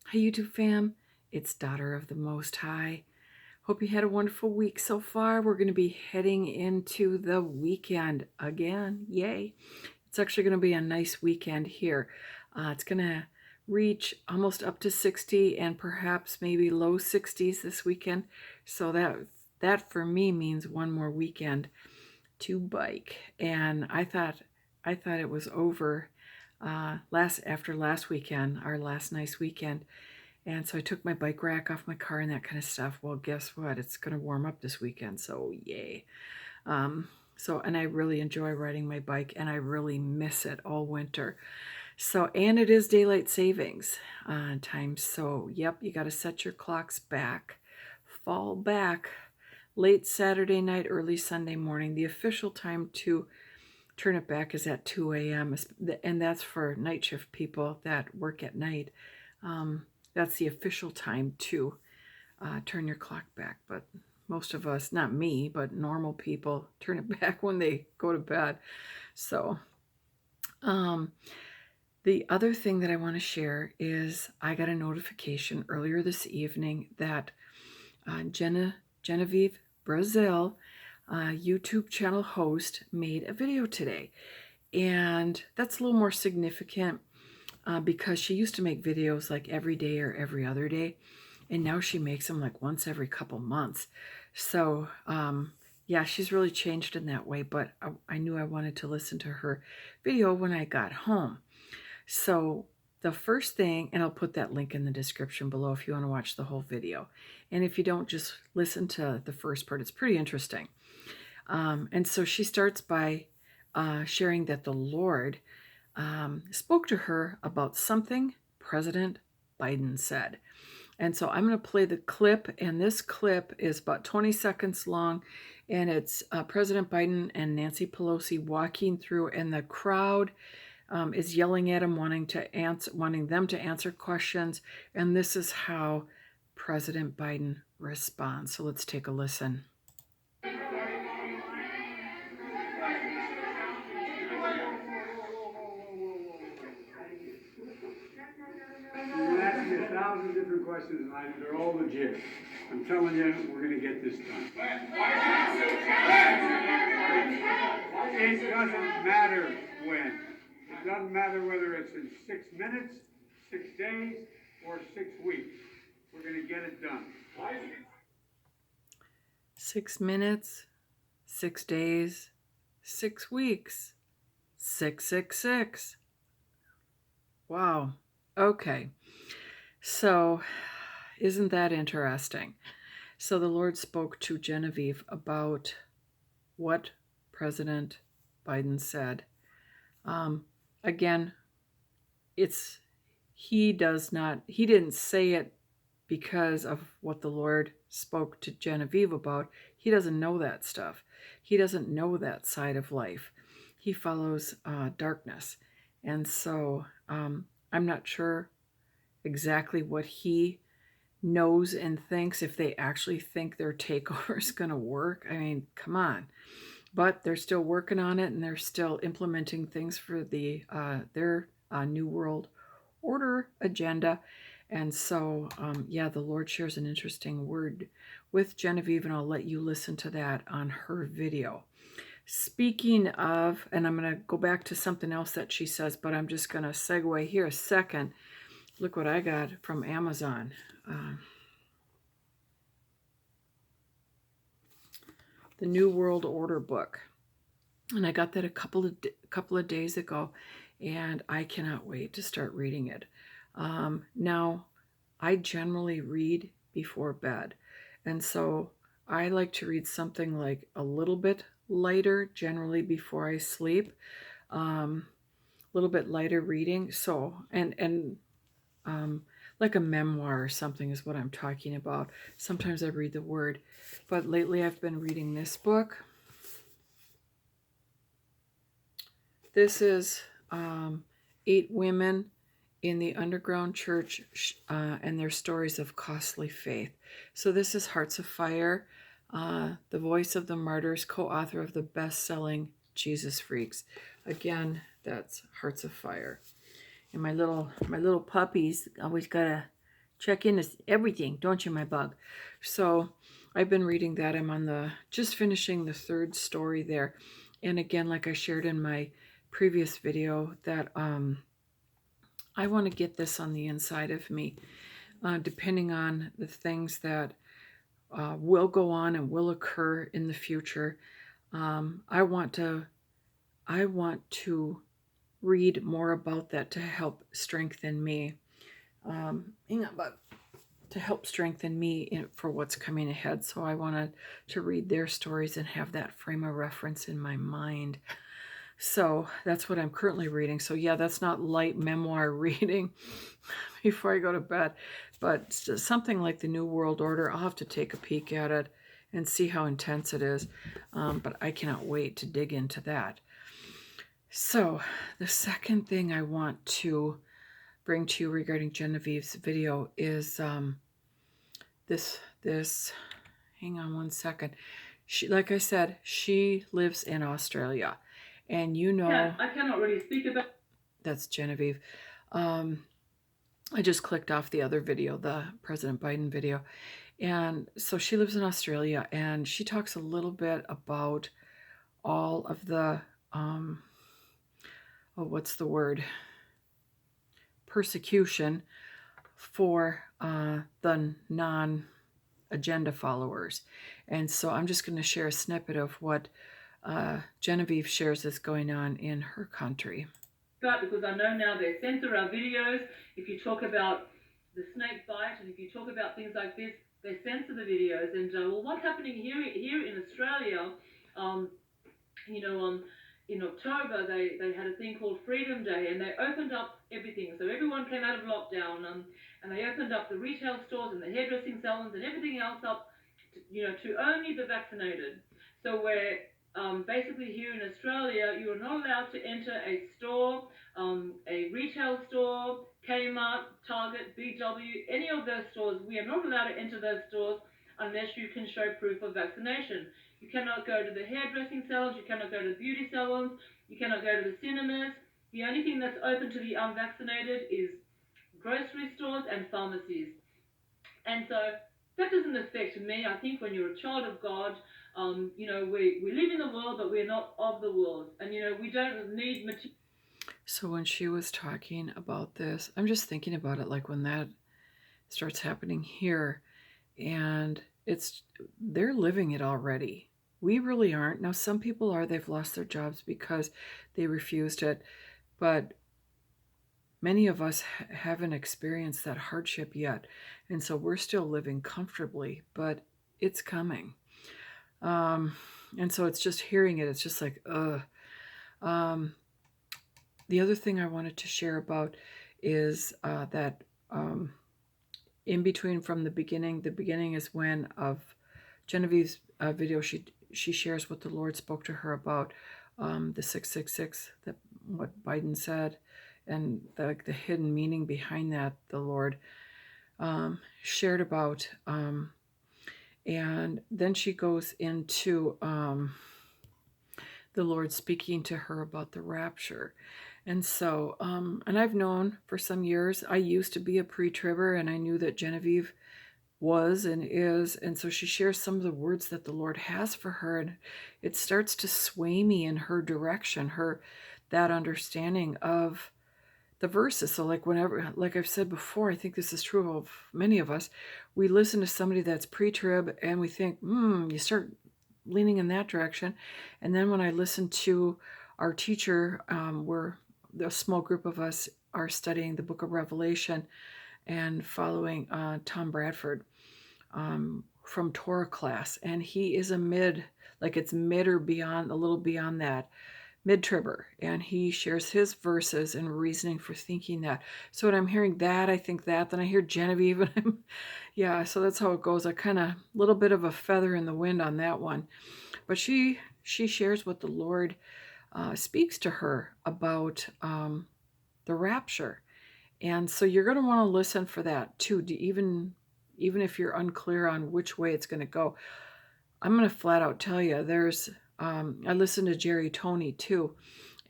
Hi, YouTube fam. It's Daughter of the Most High. Hope you had a wonderful week so far. We're going to be heading into the weekend again. Yay. It's actually going to be a nice weekend here. It's going to reach almost up to 60 and perhaps maybe low 60s this weekend. So that for me means one more weekend to bike. And I thought it was over after last weekend, our last nice weekend. And so I took my bike rack off my car and that kind of stuff. Well, guess what? It's going to warm up this weekend, so yay. And I really enjoy riding my bike, and I really miss it all winter. So, and it is daylight savings time. So, yep, you got to set your clocks back, fall back late Saturday night, early Sunday morning. The official time to turn it back is at 2 a.m., and that's for night shift people that work at night. That's the official time to turn your clock back. But most of us, not me, but normal people, turn it back when they go to bed. So, the other thing that I want to share is I got a notification earlier this evening that Genevieve Brazil, YouTube channel host, made a video today. And that's a little more significant because she used to make videos like every day or every other day, and now she makes them like once every couple months. So yeah, she's really changed in that way, but I knew I wanted to listen to her video when I got home. So the first thing, and I'll put that link in the description below if you want to watch the whole video. And if you don't, just listen to the first part. It's pretty interesting. And so she starts by sharing that the Lord spoke to her about something President Biden said. And so I'm going to play the clip, and this clip is about 20 seconds long, and it's President Biden and Nancy Pelosi walking through, and the crowd is yelling at him, wanting them to answer questions, and this is how President Biden responds. So let's take a listen. You're going to ask me 1,000 different questions, and they're all legit. I'm telling you, we're going to get this done. It doesn't matter when. It doesn't matter whether it's in 6 minutes, 6 days, or 6 weeks. We're going to get it done. 6 minutes, 6 days, 6 weeks, 666. Wow. Okay. So, isn't that interesting? So the Lord spoke to Genevieve about what President Biden said. Again, he didn't say it because of what the Lord spoke to Genevieve about. He doesn't know that stuff. He doesn't know that side of life. He follows darkness. And so I'm not sure exactly what he knows and thinks, if they actually think their takeover is going to work. I mean, come on. But they're still working on it, and they're still implementing things for their New World Order agenda. And so, yeah, the Lord shares an interesting word with Genevieve, and I'll let you listen to that on her video. Speaking of, and I'm going to go back to something else that she says, but I'm just going to segue here a second. Look what I got from Amazon. The New World Order book. And I got that a couple of days ago, and I cannot wait to start reading it. Now, I generally read before bed, and so I like to read something like a little bit lighter, generally before I sleep. A little bit lighter reading. So, and like a memoir or something is what I'm talking about. Sometimes I read the Word, but lately I've been reading this book. This is 8 women in the underground church and their stories of costly faith. So this is Hearts of Fire, the voice of the martyrs, co-author of the best-selling Jesus Freaks. Again, that's Hearts of Fire. And my little puppies always gotta Check in is everything, don't you, my bug? So I've been reading that. I'm on just finishing the third story there. And again, like I shared in my previous video, that I want to get this on the inside of me, depending on the things that will go on and will occur in the future. I want to read more about that to help strengthen me. Hang on, but to help strengthen me for what's coming ahead. So I wanted to read their stories and have that frame of reference in my mind. So that's what I'm currently reading. So yeah, that's not light memoir reading before I go to bed, but something like the New World Order. I'll have to take a peek at it and see how intense it is. But I cannot wait to dig into that. So the second thing I want to bring to you regarding Genevieve's video is this. Hang on one second. She, like I said, she lives in Australia, and you know, Yeah, I cannot really speak about. That's Genevieve. I just clicked off the other video, the President Biden video, and so she lives in Australia, and she talks a little bit about all of the what's the word? Persecution for the non-agenda followers. And so I'm just going to share a snippet of what Genevieve shares is going on in her country. Because I know now they censor our videos. If you talk about the snake bite and if you talk about things like this, they censor the videos. And well, what's happening here in Australia? In October they had a thing called Freedom Day, and they opened up everything. So everyone came out of lockdown, and they opened up the retail stores and the hairdressing salons and everything else up, to only the vaccinated. So we're basically here in Australia, you are not allowed to enter a store, a retail store, Kmart, Target, BW, any of those stores. We are not allowed to enter those stores unless you can show proof of vaccination. You cannot go to the hairdressing salons, you cannot go to the beauty salons, you cannot go to the cinemas. The only thing that's open to the unvaccinated is grocery stores and pharmacies. And so that doesn't affect me. I think when you're a child of God, we live in the world, but we're not of the world. And, we don't need material. So when she was talking about this, I'm just thinking about it like when that starts happening here, and they're living it already. We really aren't. Now, some people are. They've lost their jobs because they refused it. But many of us haven't experienced that hardship yet. And so we're still living comfortably, but it's coming. And so it's just hearing it. It's just like, ugh. The other thing I wanted to share about is that in between from the beginning is when of Genevieve's video, she shares what the Lord spoke to her about the 666, that what Biden said, and the hidden meaning behind that the Lord shared about. And then she goes into the Lord speaking to her about the rapture. And so, and I've known for some years, I used to be a pre-tribber, and I knew that Genevieve was and is. And so she shares some of the words that the Lord has for her, and it starts to sway me in her direction, that understanding of the verses. So like I've said before, I think this is true of many of us. We listen to somebody that's pre-trib and we think, you start leaning in that direction. And then when I listen to our teacher, where a small group of us are studying the book of Revelation and following Tom Bradford from Torah class, and he is it's mid or beyond, a little beyond that, mid-tribber, and he shares his verses and reasoning for thinking that. So when I'm hearing that, I think that, then I hear Genevieve, and so that's how it goes. I kind of, little bit of a feather in the wind on that one. But she shares what the Lord speaks to her about the rapture. And so you're going to want to listen for that too, even if you're unclear on which way it's going to go. I'm going to flat out tell you, I listen to Jerry Toney too,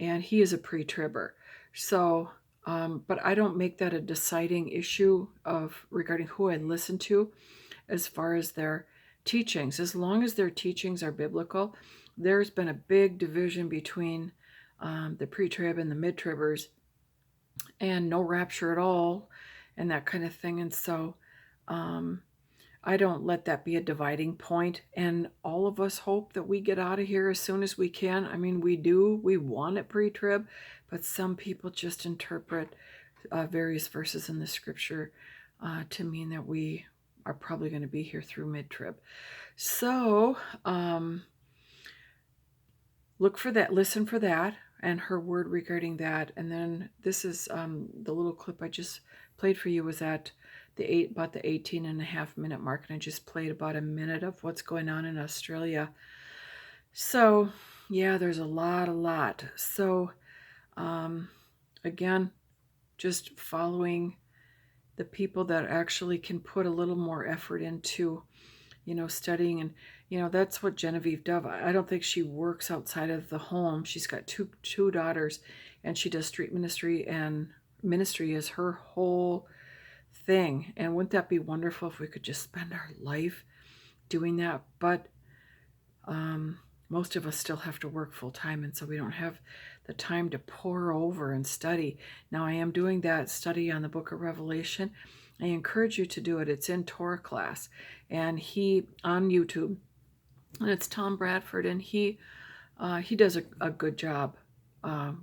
and he is a pre-tribber. So But I don't make that a deciding issue of regarding who I listen to as far as their teachings. As long as their teachings are biblical, there's been a big division between the pre-trib and the mid-tribbers, and no rapture at all, and that kind of thing. And so I don't let that be a dividing point. And all of us hope that we get out of here as soon as we can. I mean, we do. We want it pre-trib, but some people just interpret various verses in the scripture to mean that we are probably going to be here through mid-trib. So look for that, listen for that, and her word regarding that. And then this is the little clip I just played for you was at about the 18.5-minute mark, and I just played about a minute of what's going on in Australia. So yeah, there's a lot. So again, just following the people that actually can put a little more effort into, studying. And, that's what Genevieve Dove, I don't think she works outside of the home. She's got two daughters, and she does street ministry, and ministry is her whole thing. And wouldn't that be wonderful if we could just spend our life doing that? But most of us still have to work full time, and so we don't have the time to pour over and study. Now, I am doing that study on the book of Revelation. I encourage you to do it. It's in Torah class, and he on YouTube, and it's Tom Bradford, and he does a good job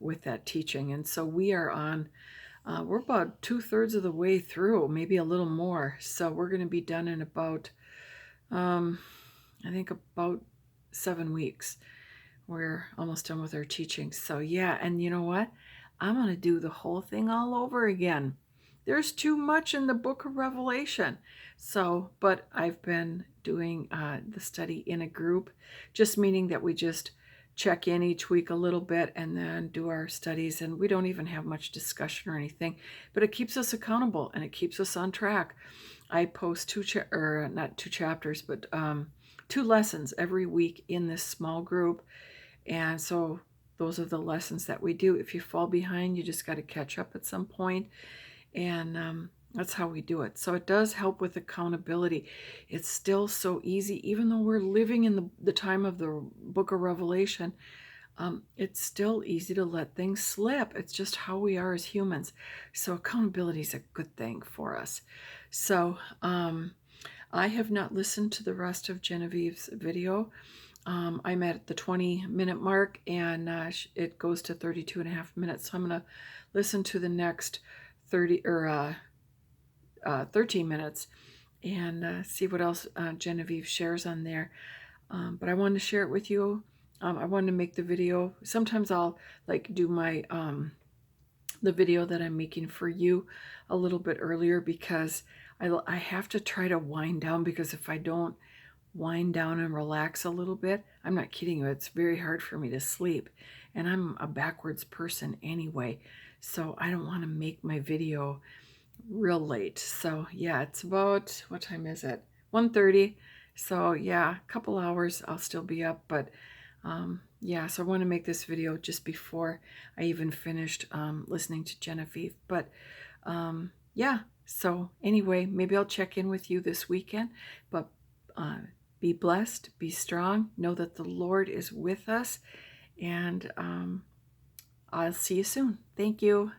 with that teaching. And so we are on. We're about 2/3 of the way through, maybe a little more. So we're going to be done in about, I think about 7 weeks. We're almost done with our teaching. So yeah, and you know what? I'm going to do the whole thing all over again. There's too much in the book of Revelation. So, but I've been doing the study in a group, just meaning that we just check in each week a little bit and then do our studies, and we don't even have much discussion or anything, but it keeps us accountable and it keeps us on track. I post not 2 chapters, but 2 lessons every week in this small group. And so those are the lessons that we do. If you fall behind, you just got to catch up at some point. And that's how we do it. So it does help with accountability. It's still so easy, even though we're living in the time of the book of Revelation, it's still easy to let things slip. It's just how we are as humans. So accountability is a good thing for us. So I have not listened to the rest of Genevieve's video. I'm at the 20-minute mark, and it goes to 32.5 minutes. So I'm going to listen to the next 13 minutes and see what else Genevieve shares on there. But I wanted to share it with you. I wanted to make the video. Sometimes I'll do my the video that I'm making for you a little bit earlier, because I have to try to wind down, because if I don't wind down and relax a little bit, I'm not kidding you, it's very hard for me to sleep, and I'm a backwards person anyway, so I don't want to make my video real late. So yeah, it's about, what time is it? 1:30. So yeah, a couple hours I'll still be up, but yeah, so I want to make this video just before I even finished listening to Genevieve. But yeah, so anyway, maybe I'll check in with you this weekend. But be blessed, be strong, know that the Lord is with us, and I'll see you soon. Thank you.